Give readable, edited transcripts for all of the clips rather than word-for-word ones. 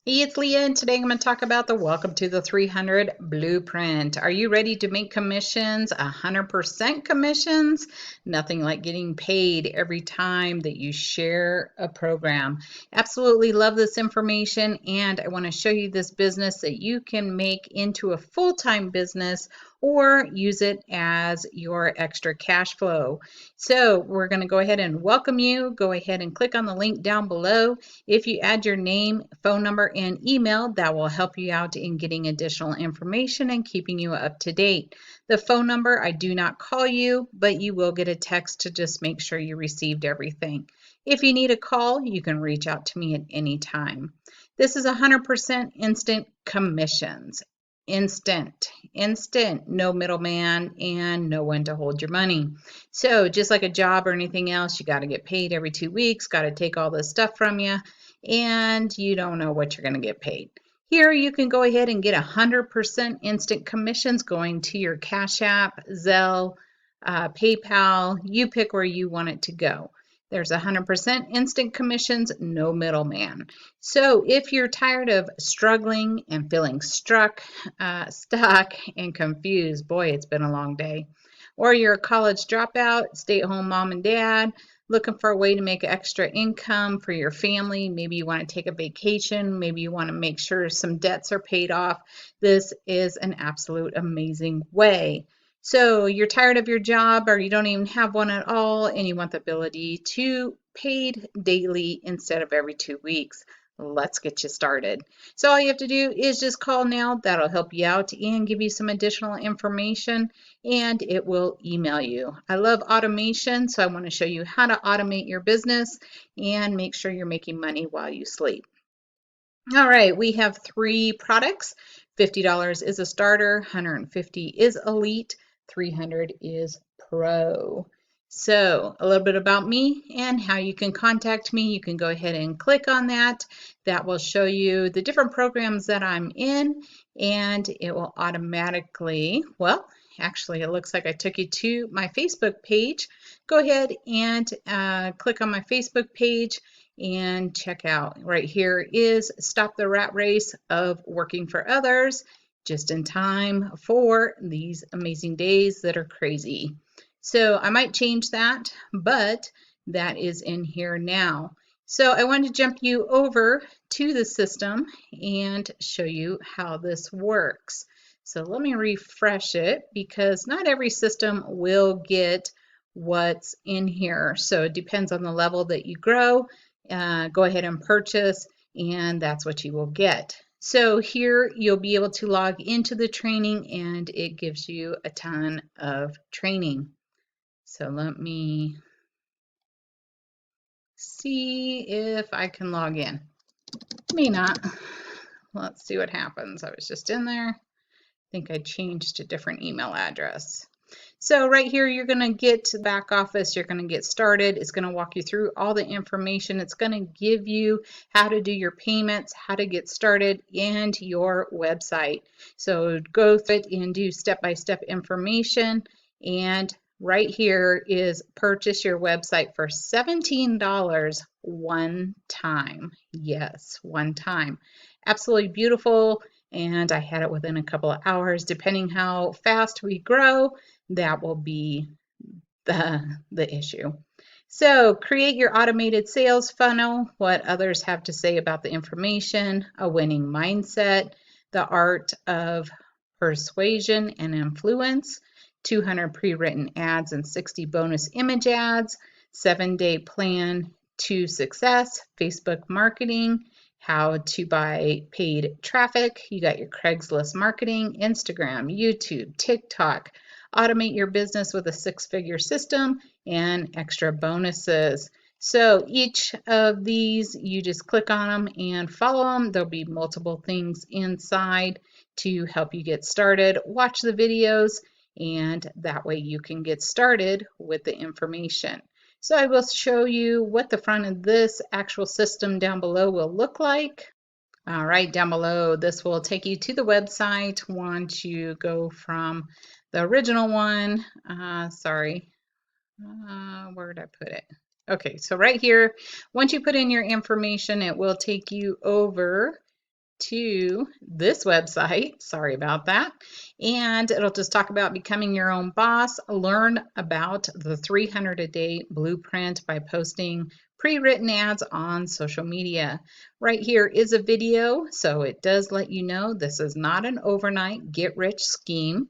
Hey, it's Leah, and today I'm going to talk about the Welcome to the 300 Blueprint. Are you ready to make commissions, 100% commissions? Nothing like getting paid every time that you share a program. Absolutely love this information, and I want to show you this business that you can make into a full-time business or use it as your extra cash flow. So we're going to go ahead and welcome you. Go ahead and click on the link down below. If you add your name, phone number, and email, that will help you out in getting additional information and keeping you up to date. The phone number, I do not call you, but you will get a text to just make sure you received everything. If you need a call, you can reach out to me at any time. This is 100% instant commissions. Instant, no middleman, and no one to hold your money. So just like a job or anything else, you got to get paid every 2 weeks, got to take all this stuff from you, and you don't know what you're going to get paid. Here you can go ahead and get 100% instant commissions going to your Cash App, Zelle, PayPal. You pick where you want it to go. There's 100% instant commissions, no middleman. So if you're tired of struggling and feeling stuck and confused, boy, it's been a long day, or you're a college dropout, stay-at-home mom and dad, looking for a way to make extra income for your family, maybe you want to take a vacation, maybe you want to make sure some debts are paid off, this is an absolute amazing way. So you're tired of your job, or you don't even have one at all, and you want the ability to paid daily instead of every 2 weeks. Let's get you started. So all you have to do is just call now. That'll help you out and give you some additional information, and it will email you. I love automation, so I want to show you how to automate your business and make sure you're making money while you sleep. All right, we have 3 products. $50 is a starter, $150 is elite, $300 is pro. So a little bit about me and how you can contact me. You can go ahead and click on that. That will show you the different programs that I'm in, and it will automatically, well, actually it looks like I took you to my Facebook page. Go ahead and click on my Facebook page and check out. Right here is Stop the Rat Race of Working for Others, just in time for these amazing days that are crazy. So I might change that, but that is in here now. So I want to jump you over to the system and show you how this works. So let me refresh it, because not every system will get what's in here. So it depends on the level that you grow. Go ahead and purchase, and that's what you will get. So here you'll be able to log into the training, and it gives you a ton of training. So let me see if I can log in. May not. Let's see what happens. I was just in there. I think I changed a different email address. So right here, you're going to get to the back office, you're going to get started. It's going to walk you through all the information. It's going to give you how to do your payments, how to get started, and your website. So go through it and do step-by-step information. And right here is purchase your website for $17 one time. Yes, one time. Absolutely beautiful. And I had it within a couple of hours. Depending how fast we grow, that will be the issue. So create your automated sales funnel, what others have to say about the information, a winning mindset, the art of persuasion and influence, 200 pre-written ads and 60 bonus image ads, 7-day plan to success, Facebook marketing, how to buy paid traffic. You got your Craigslist marketing, Instagram, YouTube, TikTok, automate your business with a 6-figure system, and extra bonuses. So each of these, you just click on them and follow them. There'll be multiple things inside to help you get started. Watch the videos, and that way you can get started with the information. So I will show you what the front of this actual system down below will look like. All right, down below, this will take you to the website once you go from the original one. Where did I put it? Okay, so right here, once you put in your information, it will take you over to this website. Sorry about that. And it'll just talk about becoming your own boss. Learn about the 300 a day blueprint by posting pre-written ads on social media. Right here is a video, so it does let you know this is not an overnight get-rich scheme.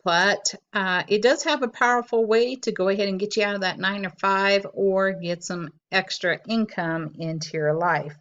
But it does have a powerful way to go ahead and get you out of that 9 to 5 or get some extra income into your life.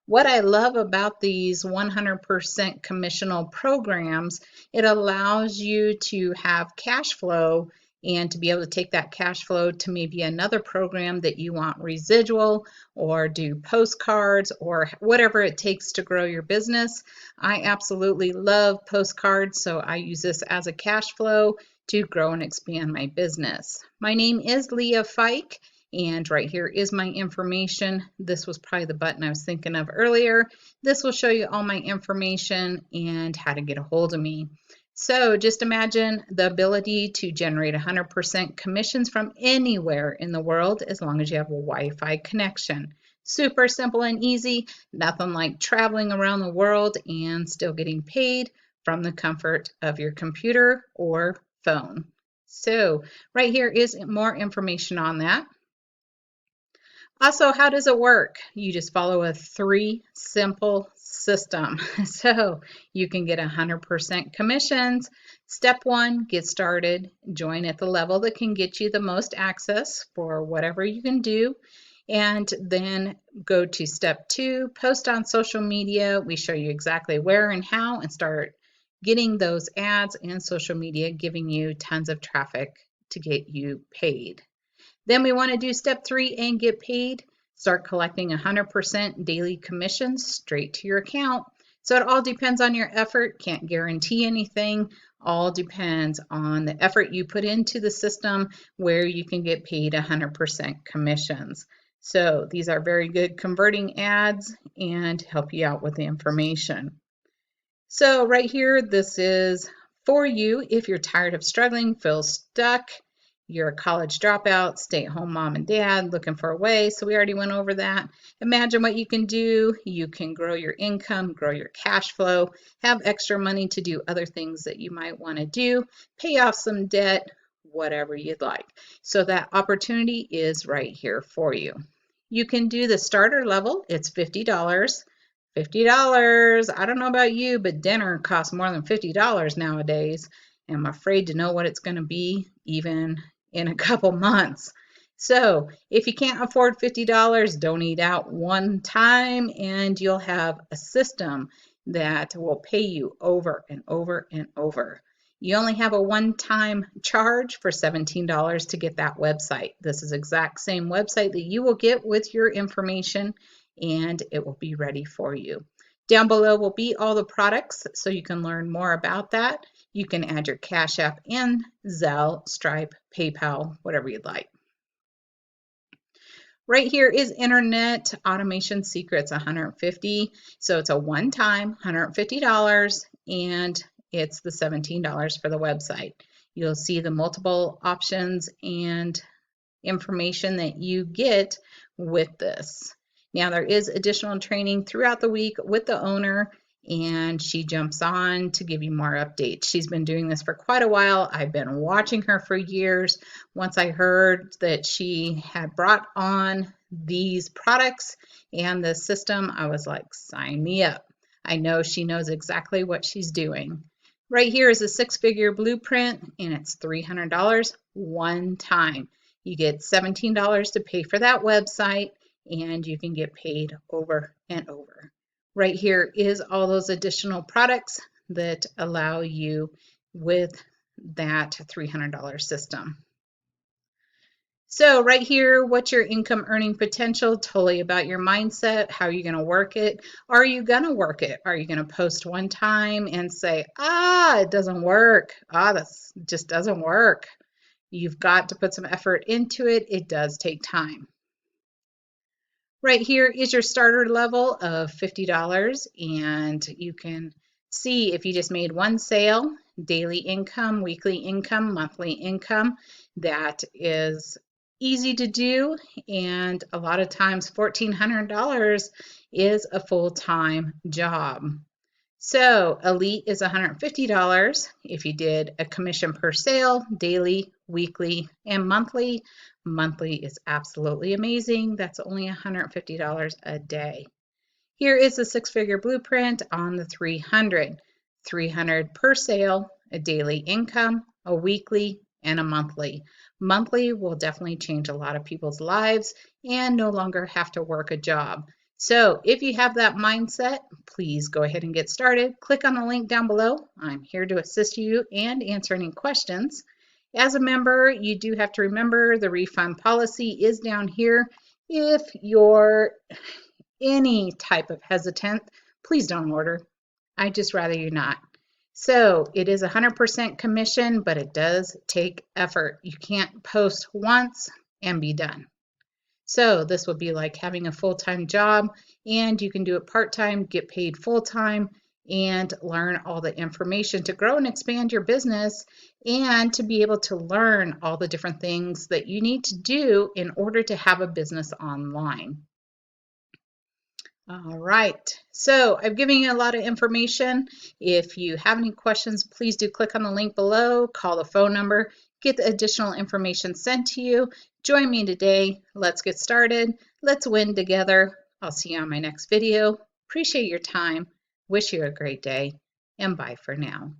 What I love about these 100% commissional programs, it allows you to have cash flow and to be able to take that cash flow to maybe another program that you want residual, or do postcards, or whatever it takes to grow your business. I absolutely love postcards, so I use this as a cash flow to grow and expand my business. My name is Leah Fike, and right here is my information. This was probably the button I was thinking of earlier. This will show you all my information and how to get a hold of me. So just imagine the ability to generate 100% commissions from anywhere in the world as long as you have a Wi-Fi connection. Super simple and easy, nothing like traveling around the world and still getting paid from the comfort of your computer or phone. So right here is more information on that. Also, how does it work? You just follow a 3 simple system. So you can get 100% commissions. Step 1, get started. Join at the level that can get you the most access for whatever you can do. And then go to step 2, post on social media. We show you exactly where and how, and start getting those ads and social media giving you tons of traffic to get you paid. Then we want to do step 3 and get paid. Start collecting 100% daily commissions straight to your account. So it all depends on your effort. Can't guarantee anything. All depends on the effort you put into the system where you can get paid 100% commissions. So these are very good converting ads and help you out with the information. So right here, this is for you if you're tired of struggling, feel stuck, you're a college dropout, stay-at-home mom and dad looking for a way. So we already went over that. Imagine what you can do. You can grow your income, grow your cash flow, have extra money to do other things that you might want to do, pay off some debt, whatever you'd like. So that opportunity is right here for you. You can do the starter level. It's $50. $50. I don't know about you, but dinner costs more than $50 nowadays. And I'm afraid to know what it's going to be even in a couple months. So if you can't afford $50, don't eat out one time, and you'll have a system that will pay you over and over and over. You only have a one-time charge for $17 to get that website. This is the exact same website that you will get with your information, and it will be ready for you. Down below will be all the products, so you can learn more about that. You can add your Cash App in, Zelle, Stripe, PayPal, whatever you'd like. Right here is Internet Automation Secrets 150. So it's a one-time $150, and it's the $17 for the website. You'll see the multiple options and information that you get with this. Now there is additional training throughout the week with the owner, and she jumps on to give you more updates. She's been doing this for quite a while. I've been watching her for years. Once I heard that she had brought on these products and the system, I was like, sign me up. I know she knows exactly what she's doing. Right here is a 6-figure blueprint, and it's $300 one time. You get $17 to pay for that website, and you can get paid over and over. Right here is all those additional products that allow you with that $300 system. So right here, what's your income earning potential? Totally about your mindset. How are you going to work it? Are you going to work it? Are you going to post one time and say, it doesn't work. That just doesn't work. You've got to put some effort into it. It does take time. Right here is your starter level of $50, and you can see if you just made one sale, daily income, weekly income, monthly income. That is easy to do, and a lot of times $1,400 is a full-time job. So Elite is $150 if you did a commission per sale, daily, weekly, and monthly. Monthly is absolutely amazing. That's only $150 a day. Here is the six-figure blueprint on the 300. 300 per sale, a daily income, a weekly, and a monthly. Monthly will definitely change a lot of people's lives and no longer have to work a job. So if you have that mindset, please go ahead and get started. Click on the link down below. I'm here to assist you and answer any questions. As a member, you do have to remember the refund policy is down here. If you're any type of hesitant, please don't order. I'd just rather you not. So it is 100% commission, but it does take effort. You can't post once and be done. So this would be like having a full-time job, and you can do it part-time, get paid full-time, and learn all the information to grow and expand your business and to be able to learn all the different things that you need to do in order to have a business online. All right, so I've given you a lot of information. If you have any questions, please do click on the link below, call the phone number, get the additional information sent to you. Join me today. Let's get started. Let's win together. I'll see you on my next video. Appreciate your time. Wish you a great day, and bye for now.